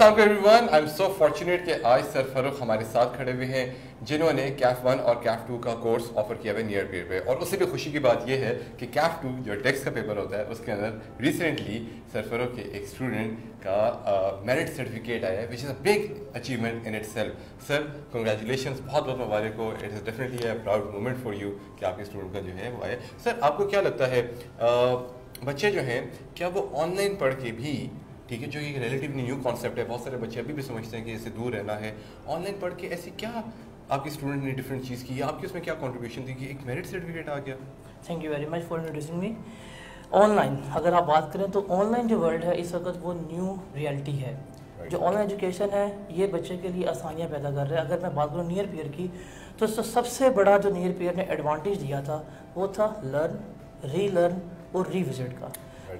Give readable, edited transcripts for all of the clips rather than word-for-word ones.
अस्सलाम वालेकुम everyone, I am so fortunate कि आज सर फरूख हमारे साथ खड़े हुए हैं जिन्होंने कैफ 1 और कैफ 2 का कोर्स ऑफर किया है नियर पेयर पे। और उससे भी खुशी की बात यह है कि कैफ 2 जो टेक्स्ट का पेपर होता है उसके अंदर रिसेंटली सर फरूख के एक स्टूडेंट का मेरिट सर्टिफिकेट आया है, which is a big achievement in itself. Sir congratulations, बहुत बहुत मुबारक हो। It is definitely a proud moment for you कि आपके स्टूडेंट का जो है वो आया। सर आपको क्या लगता है बच्चे जो हैं क्या वो ऑनलाइन पढ़ के भी, ठीक है, जो ये रिलेटिवली न्यू कॉन्सेप्ट है, बहुत सारे बच्चे अभी भी समझते हैं कि इससे दूर रहना है, ऑनलाइन पढ़ के ऐसी क्या आपके स्टूडेंट ने डिफरेंट चीज़ की, आपकी उसमें क्या कंट्रीब्यूशन थी कि एक मेरिट सर्टिफिकेट आ गया? Thank you very much for introducing me. Online अगर आप बात करें तो ऑनलाइन जो वर्ल्ड है इस वक्त वो न्यू रियलिटी है। जो ऑनलाइन एजुकेशन है ये बच्चे के लिए आसानियाँ पैदा कर रहा है। अगर मैं बात करूँ नियर पीयर की तो सबसे बड़ा जो नियर पीयर ने एडवांटेज दिया था वो था लर्न, रीलर्न और रीविजिट का।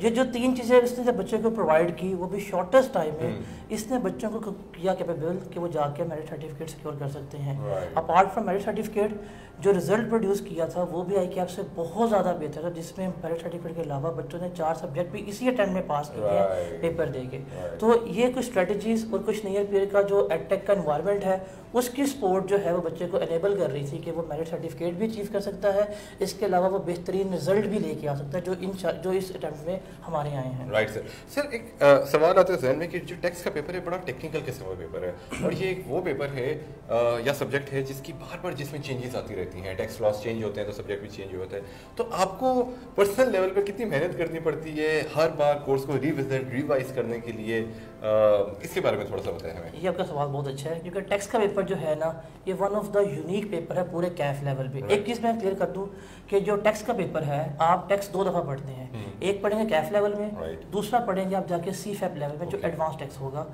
ये जो तीन चीज़ें इसने जब बच्चे को प्रोवाइड की वो भी शॉर्टेस्ट टाइम में इसने बच्चों को किया कैपेबल कि वो जाके मेरिट सर्टिफिकेट सिक्योर कर सकते हैं। अपार्ट फ्रॉम मेरिट सर्टिफिकेट जो रिजल्ट प्रोड्यूस किया था वो भी ICAP से बहुत ज़्यादा बेहतर था, जिसमें मेरिट सर्टिफिकेट के अलावा बच्चों ने 4 सब्जेक्ट भी इसी अटेम्प्ट में पास किए हैं पेपर दे के। तो ये कुछ स्ट्रेटजीज और कुछ नियर पीरियड का जो एडटेक का एनवायरनमेंट है उसकी सपोर्ट जो है वो बच्चे को एनेबल कर रही थी कि वो मेरिट सर्टिफिकेट भी अचीव कर सकता है, इसके अलावा वो बेहतरीन रिजल्ट भी लेके आ सकता है जो इस अटेम्प्ट में हमारे आए हैं। Right sir. सर एक सवाल आता है जहन में कि जो टेक्स्ट का पेपर है बड़ा टेक्निकल किस्म का पेपर है और ये एक वो पेपर है या सब्जेक्ट है जिसकी बार बार जिसमें चेंजेस आती रहती हैं, टेक्स्ट लॉस चेंज होते हैं तो सब्जेक्ट भी चेंज होता है। तो आपको पर्सनल लेवल पर कितनी मेहनत करनी पड़ती है हर बार कोर्स को रिविजिट रिवाइज करने के लिए, इसके बारे में थोड़ा सा बताएं हमें। ये आपका सवाल बहुत अच्छा है क्योंकि टेक्स्ट का पेपर जो है ना ये one of the unique paper है पूरे कैफ लेवल पे। एक चीज़ मैं क्लियर कर दूं कि जो टेक्स्ट का पेपर है आप टेक्स्ट 2 दफ़ा पढ़ते हैं, एक पढ़ेंगे कैफ लेवल में, दूसरा पढ़ेंगे आप जाके CFEP लेवल में जो एडवांस टेक्स्ट होगा।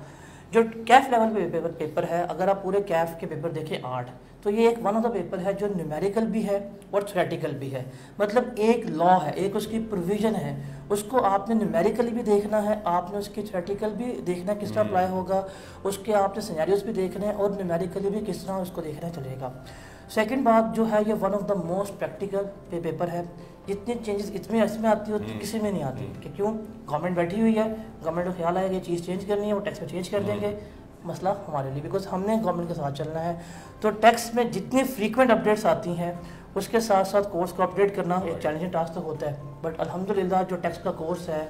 जो कैफ लेवल पे पेपर है अगर आप पूरे कैफ के पेपर देखें 8, तो ये एक वन ऑफ द पेपर है जो न्यूमेरिकल भी है और थ्योरेटिकल भी है। मतलब एक लॉ है, एक उसकी प्रोविजन है, उसको आपने न्यूमेरिकली भी देखना है, आपने उसकी थ्योरेटिकल भी देखना है किस तरह अप्लाई होगा, उसके आपने सिनेरियोस भी देखने हैं और न्यूमेरिकली भी किस तरह उसको देखना चलेगा। सेकंड बात जो है ये one of the most practical paper है। जितनी चेंजेस इसमें आती है उतनी किसी में नहीं आती कि क्यों, गवर्नमेंट बैठी हुई है, गवर्नमेंट को ख्याल आएगा ये चीज़ चेंज करनी है वो टैक्स में चेंज कर देंगे, मसला हमारे लिए, बिकॉज हमने गवर्नमेंट के साथ चलना है। तो टैक्स में जितनी फ्रीक्वेंट अपडेट्स आती हैं उसके साथ साथ कोर्स को अपडेट करना एक चैलेंजिंग टास्क तो होता है, बट अल्हम्दुलिल्लाह जो टैक्स का कोर्स है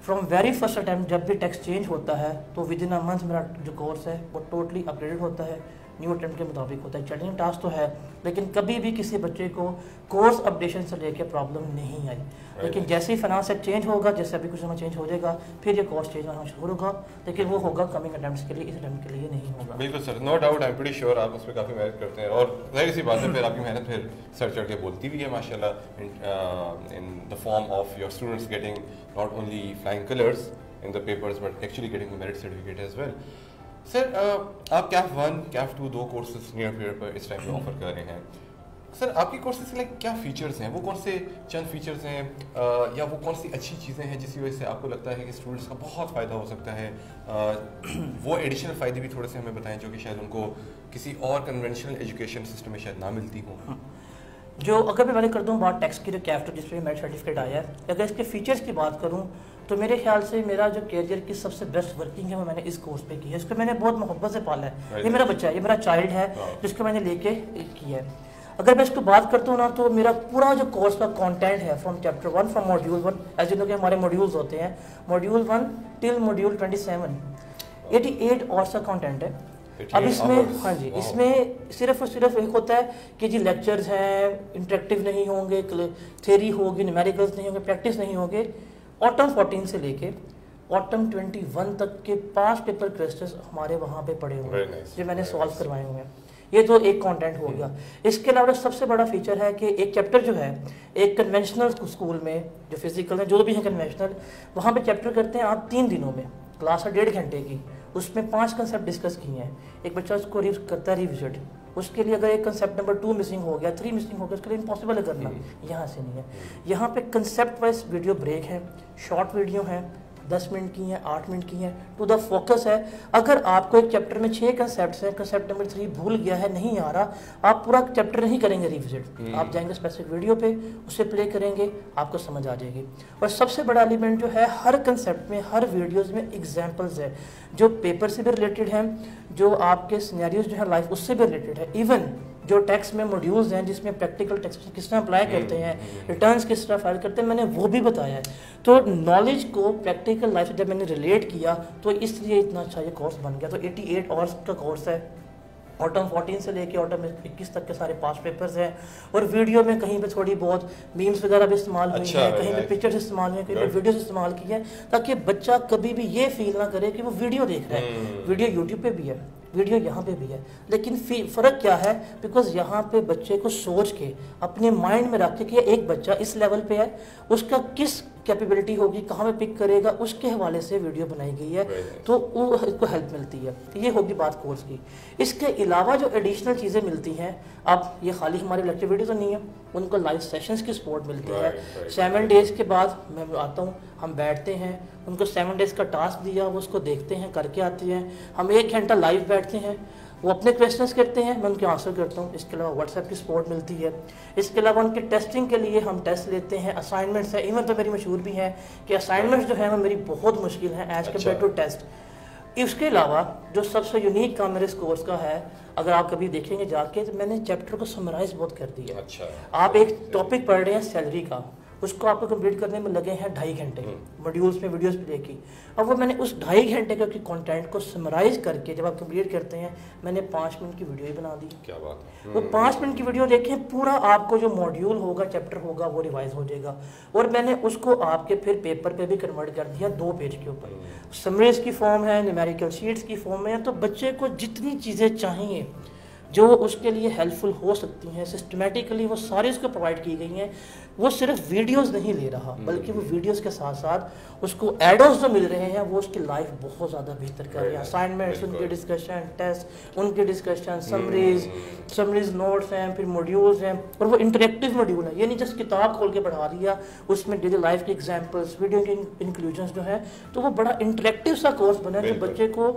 फ्रॉम वेरी फर्स्ट अटैम्प्ट जब भी टैक्स चेंज होता है तो विद इन अ मंथ मेरा जो कोर्स है वो टोटली अपडेटेड होता है, न्यू अटेम्प्ट के मुताबिक होता है। चैलेंजिंग टास्क तो है लेकिन कभी भी किसी बच्चे को कोर्स अपडेशन से लेकर प्रॉब्लम नहीं आई। लेकिन जैसे ही फाइनेंस एक्ट चेंज होगा, जैसे अभी कुछ समय चेंज हो जाएगा, फिर ये कोर्स चेंज होना शुरू होगा, लेकिन वो होगा कमिंग अटेम्प्ट्स के लिए, इस अटेम्प्ट के लिए नहीं होगा। बिल्कुल sir, no doubt, I am pretty sure आप उस पर काफ़ी मेहनत करते हैं और जाहिर सी बात है फिर आपकी मेहनत फिर सर चढ़ के बोलती भी है माशाल्लाह in the form of your students getting not only flying colours in the papers but actually getting merit certificate as well. Sir आप CAF 1 CAF 2 2 courses near period पर इस टाइम पे ऑफर कर रहे हैं। सर आपकी कोर्सेज के लिए क्या फ़ीचर्स हैं, वो कौन से चंद फीचर्स हैं या वो कौन सी अच्छी चीज़ें हैं जिसकी वजह से आपको लगता है कि स्टूडेंट्स का बहुत फ़ायदा हो सकता है? वो एडिशनल फ़ायदे भी थोड़े से हमें बताएं जो कि शायद उनको किसी और कन्वेंशनल एजुकेशन सिस्टम में शायद ना मिलती हों। जो अगर मैं बात करता हूँ बात टैक्स की, जो कैफ 2 जिसपे मेरिट सर्टिफिकेट आया है, अगर इसके फीचर्स की बात करूँ तो मेरे ख्याल से मेरा जो कैरियर की सबसे बेस्ट वर्किंग है वो मैंने इस कोर्स पे की है। इसको मैंने बहुत मोहब्बत से पाला है। ये मेरा बच्चा है, ये मेरा चाइल्ड है जिसको मैंने लेके किया है। अगर मैं इसको बात करता हूँ ना तो मेरा पूरा जो कोर्स का कंटेंट है from chapter 1 from module 1, as you know कि हमारे मॉड्यूल्स होते हैं, मॉड्यूल 1 टिल मॉड्यूल 27 88 आवर्स का कंटेंट है। अब इसमें हाँ जी, इसमें सिर्फ और सिर्फ एक होता है कि जी लेक्चर्स हैं, इंटरेक्टिव नहीं होंगे, थ्योरी होगी, न्यूमेरिकल्स नहीं होंगे, प्रैक्टिस नहीं होंगे। ऑटम 14 से लेके ऑटम 21 तक के 5 पेपर क्वेश्चंस हमारे वहाँ पे पड़े हुए हैं जो मैंने सॉल्व करवाए हुए हैं। ये तो एक कंटेंट हो गया। इसके अलावा सबसे बड़ा फीचर है कि एक चैप्टर जो है एक कन्वेंशनल स्कूल में जो फिजिकल है जो भी है कन्वेंशनल, वहाँ पे चैप्टर करते हैं आप 3 दिनों में, क्लास है 1.5 घंटे की, उसमें 5 कंसेप्ट डिस्कस किए हैं। एक बच्चा उसको करता है रिविजिट, उसके लिए अगर एक कंसेप्ट नंबर 2 मिसिंग हो गया, 3 मिसिंग हो गया, उसके लिए इम्पॉसिबल है करना। यहाँ से नहीं है, यहाँ पे कंसेप्ट वाइज वीडियो ब्रेक है, शॉर्ट वीडियो है, 10 मिनट की हैं, 8 मिनट की हैं, टू द फोकस है। अगर आपको एक चैप्टर में 6 कंसेप्ट हैं, कंसेप्ट नंबर 3 भूल गया है, नहीं आ रहा, आप पूरा चैप्टर नहीं करेंगे रिविजिट, आप जाएंगे स्पेसिफिक वीडियो पे, उसे प्ले करेंगे, आपको समझ आ जाएगी। और सबसे बड़ा एलिमेंट जो है, हर कंसेप्ट में, हर वीडियोज़ में एग्जाम्पल्स है जो पेपर से भी रिलेटेड हैं, जो आपके सिनेरियोज जो है लाइफ उससे भी रिलेटेड है। इवन जो टेक्स्ट में मॉड्यूल्स हैं जिसमें प्रैक्टिकल टेक्स्ट किस तरह अप्लाई करते हैं, रिटर्न्स किस तरह फाइल करते हैं, मैंने वो भी बताया है। तो नॉलेज को प्रैक्टिकल लाइफ से जब मैंने रिलेट किया तो इसलिए इतना अच्छा ये कोर्स बन गया। तो 88 आवर्स का कोर्स है, ऑटम 14 से लेके ऑटम 21 तक के सारे पास्ट पेपर्स हैं। और वीडियो में कहीं पे थोड़ी बहुत मीम्स वगैरह भी इस्तेमाल हुई हैं, कहीं पे पिक्चर्स इस्तेमाल हुई हैं, कहीं पे वीडियोस इस्तेमाल की है, ताकि बच्चा कभी भी ये फील ना करे कि वो वीडियो देख रहा है। वीडियो यूट्यूब पे भी है, वीडियो यहाँ पे भी है, लेकिन फ़र्क क्या है, बिकॉज यहाँ पे बच्चे को सोच के अपने माइंड में रख के कि एक बच्चा इस लेवल पे है, उसका किस कैपेबिलिटी होगी, कहाँ पे पिक करेगा, उसके हवाले से वीडियो बनाई गई है, तो वो इसको हेल्प मिलती है। तो ये होगी बात कोर्स की। इसके अलावा जो एडिशनल चीज़ें मिलती हैं, अब ये खाली हमारी लेक्चर वीडियो तो नहीं है, उनको लाइव सेशंस की सपोर्ट मिलती है। 7 डेज़ के बाद मैं आता हूँ, हम बैठते हैं, उनको 7 डेज़ का टास्क दिया, वो उसको देखते हैं, करके आते हैं। हम 1 घंटा लाइव बैठते हैं, वो अपने क्वेश्चंस करते हैं, मैं उनके आंसर करता हूँ। इसके अलावा व्हाट्सएप की सपोर्ट मिलती है। इसके अलावा उनके टेस्टिंग के लिए हम टेस्ट लेते हैं, असाइनमेंट्स है। इवन तो मेरी मशहूर भी है कि असाइनमेंट्स जो है वो मेरी बहुत मुश्किल है एज कम्पेयर टू टेस्ट। इसके अलावा जो सबसे यूनिक काम मेरे इस कोर्स का है, अगर आप कभी देखेंगे जाके, तो मैंने चैप्टर को समराइज बहुत कर दिया। आप एक टॉपिक पढ़ रहे हैं सैलरी का, उसको आपको कंप्लीट करने में लगे हैं 2.5 घंटे, मॉड्यूल्स में वीडियोस भी देखी। अब वो मैंने उस 2.5 घंटे के कंटेंट को समराइज करके जब आप कंप्लीट करते हैं, मैंने 5 मिनट की वीडियो ही बना दी। क्या बात है। वो 5 मिनट की वीडियो देखें, पूरा आपको जो मॉड्यूल होगा, चैप्टर होगा, वो रिवाइज हो जाएगा। और मैंने उसको आपके फिर पेपर पे भी कन्वर्ट कर दिया 2 पेज के ऊपर। समरीज की फॉर्म है, न्यूमेरिकल शीट्स की फॉर्म है। तो बच्चे को जितनी चीज़ें चाहिए जो उसके लिए हेल्पफुल हो सकती हैं, सिस्टमेटिकली वो सारी उसको प्रोवाइड की गई हैं। वो सिर्फ वीडियोस नहीं ले रहा, बल्कि वो वीडियोस के साथ साथ उसको एडोस जो मिल रहे हैं, वो उसकी लाइफ बहुत ज़्यादा बेहतर कर रहे हैं। असाइनमेंट्स, उनके डिस्कशन, टेस्ट, उनके डिस्कशन, समरीज नोट्स हैं, फिर मॉड्यूल्स हैं। और वो इंटरेक्टिव मॉड्यूल है, ये नहीं जस्ट किताब खोल के पढ़ा दिया, उसमें डेली लाइफ के एग्जाम्पल्स, वीडियो के इंक्लूजन्स जो है। तो वो बड़ा इंटरेक्टिव सा कोर्स बना जो बच्चे को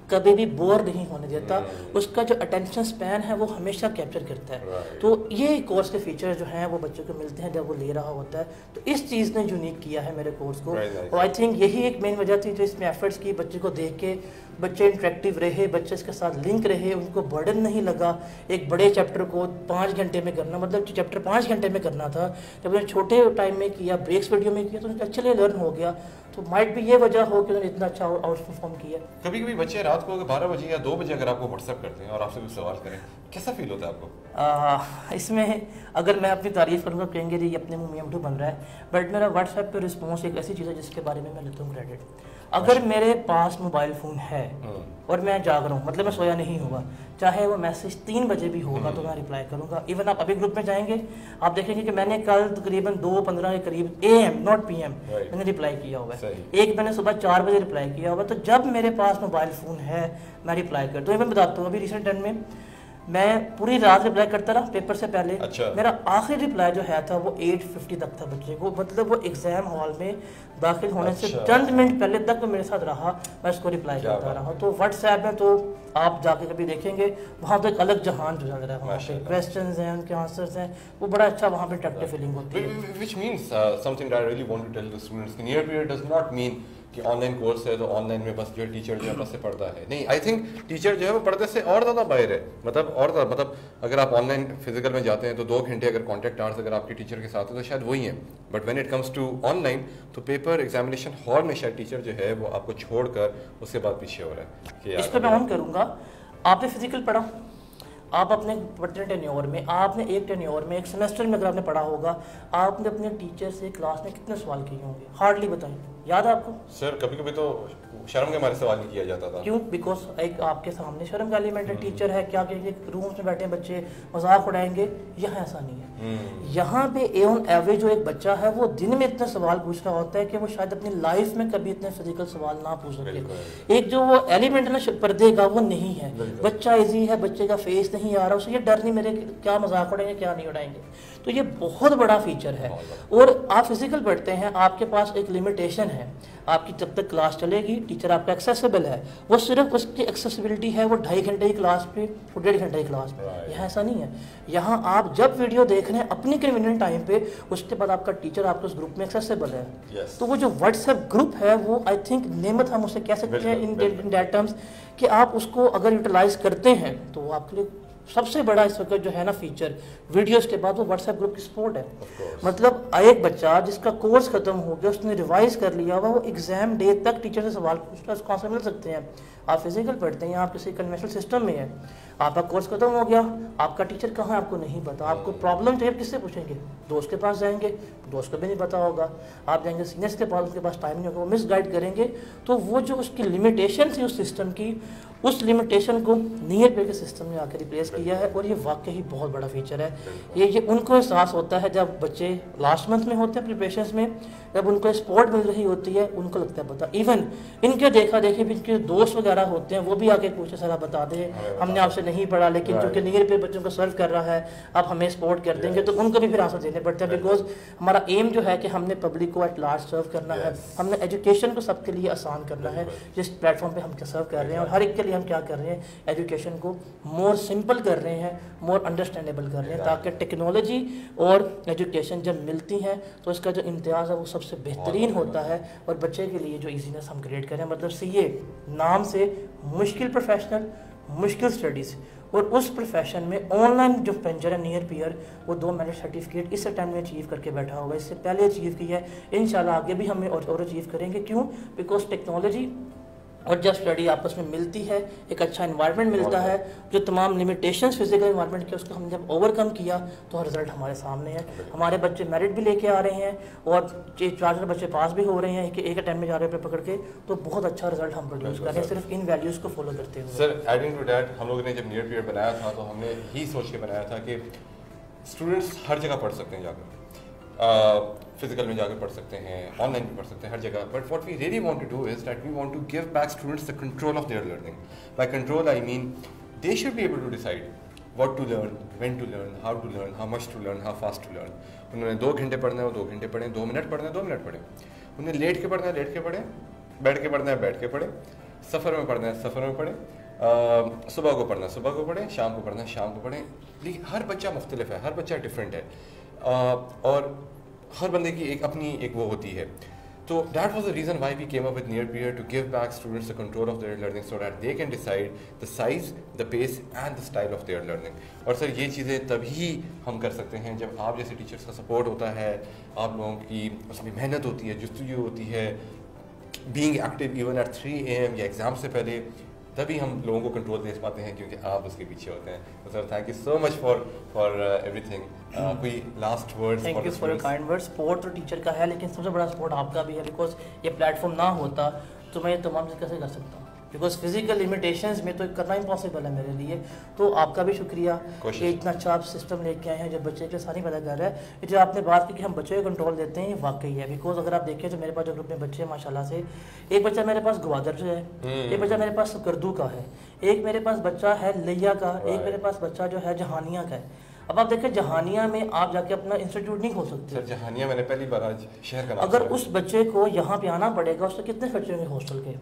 कभी भी बोर नहीं होने देता। उसका जो अटेंशन स्पैन है वो हमेशा कैप्चर करता है। तो ये कोर्स के फीचर जो हैं वो बच्चों को मिलते हैं जब वो ले रहा होता है। तो इस चीज़ ने यूनिक किया है मेरे कोर्स को। और आई थिंक यही एक मेन वजह थी जो इसमें एफर्ट्स की, बच्चे को देख के बच्चे इंटरेक्टिव रहे, बच्चे इसके साथ लिंक रहे, उनको बर्डन नहीं लगा। एक बड़े चैप्टर को 5 घंटे में करना, मतलब जो चैप्टर 5 घंटे में करना था, जब उन्होंने छोटे टाइम में किया, ब्रेक्स वीडियो में किया, तो उनका अच्छे लर्न हो गया। तो माइट भी ये वजह हो कि उन्होंने इतना अच्छा आउट परफॉर्म किया। कभी कभी बच्चे रात को 12 बजे या 2 बजे अगर आपको व्हाट्सएप करते हैं और आपसे कुछ सवाल करें, कैसा फील होता है आपको? इसमें अगर मैं अपनी तारीफ करूँगा, कहेंगे ये अपने मुँह में बन रहा है, बट मेरा व्हाट्सएप पे रिस्पॉन्स एक ऐसी चीज़ है जिसके बारे में मैं लेता हूँ क्रेडिट। अगर मेरे पास मोबाइल फ़ोन है और मैं जाग रहा हूँ, मतलब मैं सोया नहीं हुआ, चाहे वो मैसेज 3 बजे भी होगा तो मैं रिप्लाई करूँगा। इवन आप अभी ग्रुप में जाएंगे, आप देखेंगे कि मैंने कल तकरीबन 2:15 के करीब AM नॉट PM मैंने रिप्लाई किया हुआ है। एक मैंने सुबह 4 बजे रिप्लाई किया हुआ। तो जब मेरे पास मोबाइल फ़ोन है मैं रिप्लाई करता हूँ। मैं बताता हूँ, अभी रिसेंट टाइम में मैं पूरी रात रिप्लाई करता रहा पेपर से पहले। मेरा आखिरी रिप्लाई जो है था वो 8:50 तक था बच्चे को, मतलब वो एग्जाम हॉल में दाखिल होने से चंद मिनट पहले तक वो मेरे साथ रहा, मैं उसको रिप्लाई करता रहा। तो व्हाट्सएप में तो आप जाके कभी देखेंगे, वहाँ तो एक अलग जहान जो चल रहा है, वहाँ पे क्वेश्चंस हैं, उनके आंसर्स हैं, वो बड़ा अच्छा वहाँ पे इंटरेक्टिव फीलिंग होती है। Which means something that I really want to tell the students कि near period does not mean कि ऑनलाइन कोर्स है तो ऑनलाइन में बस जो टीचर जो है बस से पढ़ता है, नहीं। आई थिंक टीचर जो है वो पढ़ते से और ज़्यादा बाहर है, मतलब अगर आप ऑनलाइन फिजिकल में जाते हैं तो 2 घंटे अगर कॉन्टैक्ट आवर्स अगर आपके टीचर के साथ है तो शायद वही है। But when it comes to online तो पेपर एग्जामिनेशन हॉल में शायद टीचर जो है वो आपको छोड़कर उसके बाद पीछे हो रहा है। इस पर मैं ऑन करूँगा, आपने फिजिकल पढ़ा, आप अपने पढ़ते टेन्योर में, आपने एक टेन्योर में, एक सेमेस्टर में अगर आपने पढ़ा होगा, आपने अपने टीचर से क्लास में कितने सवाल किए होंगे? हार्डली बताइए, याद है आपको? सर कभी कभी तो शर्म के मारे सवाल नहीं किया जाता था। क्यों? बिकॉज एक आपके सामने शर्म का एलिमेंट है। टीचर है, क्या कहेंगे, रूम्स में बैठे बच्चे मजाक उड़ाएंगे। यहाँ ऐसा नहीं है। यहाँ पे ऑन एवरेज जो एक बच्चा है वो दिन में इतने सवाल पूछ रहा होता है कि वो शायद अपनी लाइफ में कभी इतने फिजिकल सवाल ना पूछ सके। एक जो वो एलिमेंट है ना पर्दे का, वो नहीं है। बच्चा इजी है, बच्चे का फेस नहीं आ रहा, उसे ये डर नहीं मेरे क्या मजाक उड़ाएंगे क्या नहीं उड़ाएंगे। तो ये बहुत बड़ा फीचर है। और आप फिजिकल पढ़ते हैं, आपके पास एक लिमिटेशन है, आपकी जब तक क्लास चलेगी टीचर आपका एक्सेसिबल है, वो सिर्फ उसकी एक्सेसिबिलिटी है वो 2.5 घंटे की क्लास पे और 1.5 घंटे की क्लास पे। यहाँ ऐसा नहीं है, यहाँ आप जब वीडियो देख रहे हैं अपनी कन्वीनियंट टाइम पे, उसके बाद आपका टीचर आपके उस ग्रुप में एक्सेसिबल है। तो वो जो व्हाट्सएप ग्रुप है वो आई थिंक नेमत हम उसे कह सकते हैं इन दैट टर्म्स कि आप उसको अगर यूटिलाइज करते हैं तो वो आपके लिए सबसे बड़ा इस वक्त जो है ना फीचर वीडियोस के बाद वो व्हाट्सएप ग्रुप की सपोर्ट है। मतलब एक बच्चा जिसका कोर्स खत्म हो गया, उसने रिवाइज कर लिया हुआ, वो एग्जाम डे तक टीचर से सवाल पूछना उसको आंसर मिल सकते हैं। आप फिजिकल पढ़ते हैं, आप किसी कन्वेंशनल सिस्टम में है, आपका कोर्स खत्म हो गया, आपका टीचर कहाँ है आपको नहीं पता, आपको प्रॉब्लम चाहिए किससे पूछेंगे, दोस्त के पास जाएंगे, दोस्त को भी नहीं पता होगा, आप जाएंगे सीनियर्स के पास, उनके पास टाइम नहीं होगा, वो मिस गाइड करेंगे। तो वो जो उसकी लिमिटेशन थी उस सिस्टम की, उस लिमिटेशन को नियर पेयर के सिस्टम ने आकर रिप्लेस किया है। और ये वाकई ही बहुत बड़ा फीचर है। ये उनको एहसास होता है जब बच्चे लास्ट मंथ में होते हैं प्रिपरेशन में, जब उनको सपोर्ट मिल रही होती है, उनको लगता है पता। इवन इनके देखा देखी भी इनके दोस्त वगैरह होते हैं, वो भी आके पूछे सर आप बता दें, हमने आपसे नहीं पढ़ा, लेकिन चूंकि नियर पेयर बच्चों को सर्व कर रहा है, आप हमें सपोर्ट कर देंगे, तो उनको भी फिर आंसर देने पड़ते हैं। बिकॉज हमारा एम जो है कि हमने पब्लिक को एट लार्ज सर्व करना है, हमने एजुकेशन को सबके लिए आसान करना है। जिस प्लेटफॉर्म पे हम सर्व कर रहे हैं, और हर एक के लिए हम क्या कर रहे हैं, एजुकेशन को मोर सिंपल कर रहे हैं, मोर अंडरस्टैंडेबल कर रहे हैं, ताकि टेक्नोलॉजी और एजुकेशन जब मिलती हैं तो इसका जो इम्तियाज़ है वो सबसे बेहतरीन होता है। और बच्चे के लिए जो ईजीनेस हम क्रिएट करें, मतलब सीए नाम से मुश्किल प्रोफेशनल, मुश्किल स्टडीज़, और उस प्रोफेशन में ऑनलाइन जो पेंजर है नियर पीयर, वो 2 महीने सर्टिफिकेट इस टाइम में अचीव करके बैठा होगा, इससे पहले अचीव किया है, इंशाल्लाह आगे भी हमें और अचीव करेंगे। क्यों? बिकॉज टेक्नोलॉजी और जब स्टडी आपस में मिलती है, एक अच्छा एनवायरनमेंट मिलता है, जो तमाम लिमिटेशंस फिजिकल एनवायरनमेंट के उसको हमने जब ओवरकम किया तो रिजल्ट हमारे सामने है। हमारे बच्चे मेरिट भी लेके आ रहे हैं और 4 बच्चे पास भी हो रहे हैं कि एक अटेम्प्ट में जा रहे हैं पकड़ के, तो बहुत अच्छा रिजल्ट हम प्रोड्यूस कर रहे हैं सिर्फ इन वैल्यूज को फॉलो करते हुए। सर एडिंग टू दैट, हम लोगों ने जब नियर पीरियड बनाया था तो हमने ही सोच के बनाया था कि स्टूडेंट्स हर जगह पढ़ सकते हैं, जाकर फिजिकल में जाकर पढ़ सकते हैं, ऑनलाइन भी पढ़ सकते हैं, हर जगह। But what we really want to do is that we want to give back students the control of their learning. By control I mean they should be able to decide what to learn, when to learn, how to learn, how much to learn, how fast to learn. उन्होंने 2 घंटे पढ़ना है वो 2 घंटे पढ़ें, 2 minute पढ़ना है 2 minute पढ़ें, उन्हें लेट के पढ़ना है लेट के पढ़ें, बैठ के पढ़ना है बैठ के पढ़ें, सफ़र में पढ़ना है सफ़र में पढ़ें, सुबह को पढ़ना है सुबह को पढ़ें, शाम को पढ़ना है शाम को पढ़ें। लेकिन हर बच्चा मुख्तलिफ है, हर बच्चा डिफरेंट है, और हर बंदे की एक अपनी एक वो होती है। तो that was the reason why we came up with near period to give back students the control of their learning so that they can decide the size, the pace and the style of their learning. और sir ये चीज़ें तभी हम कर सकते हैं जब आप जैसे टीचर्स का सपोर्ट होता है, आप लोगों की उसमें मेहनत होती है, जुस्तजू होती है, being active even at 3 AM या एग्ज़ाम से पहले, तभी हम लोगों को कंट्रोल दे पाते हैं क्योंकि आप उसके पीछे होते हैं। तो sir thank you so much for everything. कोई last words? Thank you for your kind words. Support तो टीचर का है, लेकिन सबसे बड़ा सपोर्ट आपका भी है, बिकॉज ये प्लेटफॉर्म ना होता तो मैं ये तमाम चीज़ कैसे कर सकता हूँ, बिकॉज फिजिकल लिमिटेशंस में तो करना इम्पॉसिबल है मेरे लिए। तो आपका भी शुक्रिया कि इतना अच्छा आप सिस्टम लेके आए हैं जो बच्चे के सारी पैदा कर रहा है। जो आपने बात की कि हम बच्चे को कंट्रोल देते हैं, ये वाकई है। बिकॉज अगर आप देखें तो मेरे पास जो ग्रुप में बच्चे हैं माशाल्लाह से, एक बच्चा मेरे पास ग्वादर से है, एक बच्चा मेरे पास सकरदू का है, एक मेरे पास बच्चा है लिया का, एक मेरे पास बच्चा जो है जहानिया का है। अब आप देखें जहानिया में आप जाके अपना इंस्टीट्यूट नहीं खोल सकते। सर जहानिया मैंने पहली बार आज शहर का नाम अगर उस बच्चे को यहाँ पे आना पड़ेगा, उससे कितने खर्चे होंगे हॉस्टल के।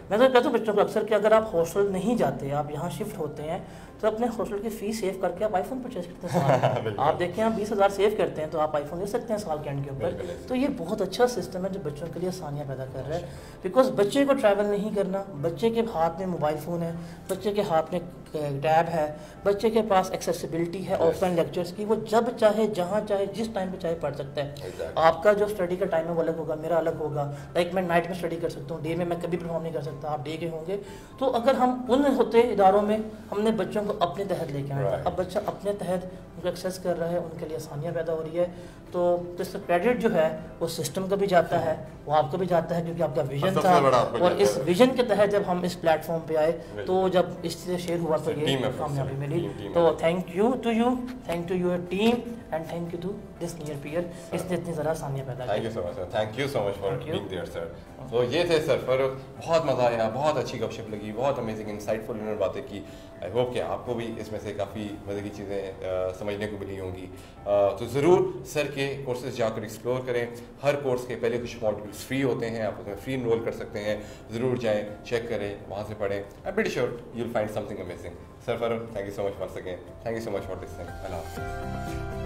मैं तो कहता हूँ बच्चों को अक्सर कि अगर आप हॉस्टल नहीं जाते, आप यहाँ शिफ्ट होते हैं, तो अपने हॉस्टल की फीस सेव करके आप आईफोन परचेज करते हैं। आप देखें आप 20,000 सेव करते हैं तो आप आईफोन ले सकते हैं साल के एंड के ऊपर। तो ये बहुत अच्छा सिस्टम है जो बच्चों के लिए आसानियाँ पैदा कर रहा है। बिकॉज बच्चे को ट्रैवल नहीं करना, बच्चे के हाथ में मोबाइल फ़ोन है, बच्चे के हाथ में टैब है, बच्चे के पास एक्सेसिबिलिटी है ऑफलाइन लेक्चर्स की, वो जब चाहे जहाँ चाहे जिस टाइम पे चाहे पढ़ सकता है। आपका जो स्टडी का टाइम है वो अलग होगा, मेरा अलग होगा। लाइक मैं नाइट में स्टडी कर सकता हूँ, डे में मैं कभी परफॉर्म नहीं कर सकता, आप डे के होंगे। तो अगर हम उन होते इदारों में हमने बच्चों को अपने तहत लेके आए, अब बच्चा अपने तहत उनको एक्सेस कर रहा है, उनके लिए आसानियाँ पैदा हो रही है। तो इससे क्रेडिट जो है वो सिस्टम का भी जाता है, वो आपको भी जाता है, क्योंकि आपका विजन था। और इस विजन के तहत जब हम इस प्लेटफॉर्म पे आए, तो जब इससे शेयर हुआ तो ये कामयाबी मिली। तो thank you to you, thank to your team and thank you to this near peer, इसने इतनी ज़रा आसानियाँ पैदा की। Thank you so much sir, thank you so much for being there sir. तो ये थे सर फारूक, बहुत मज़ा आया, बहुत अच्छी गपशप लगी, बहुत अमेजिंग इंसाइटफुल उन्होंने बातें की। आई होप कि आप आपको भी इसमें से काफ़ी मज़े की चीज़ें समझने को मिली होंगी। तो ज़रूर सर के कोर्सेज जाकर एक्सप्लोर करें। हर कोर्स के पहले कुछ मॉड्यूल्स फ्री होते हैं, आप उसमें फ्री इनरोल कर सकते हैं। ज़रूर जाएँ, चेक करें, वहाँ से पढ़ें। I am pretty sure you will find something amazing. Sir Farooq, thank you so much once again. Thank you so much for this thing. अल्लाह हाफ़िज़।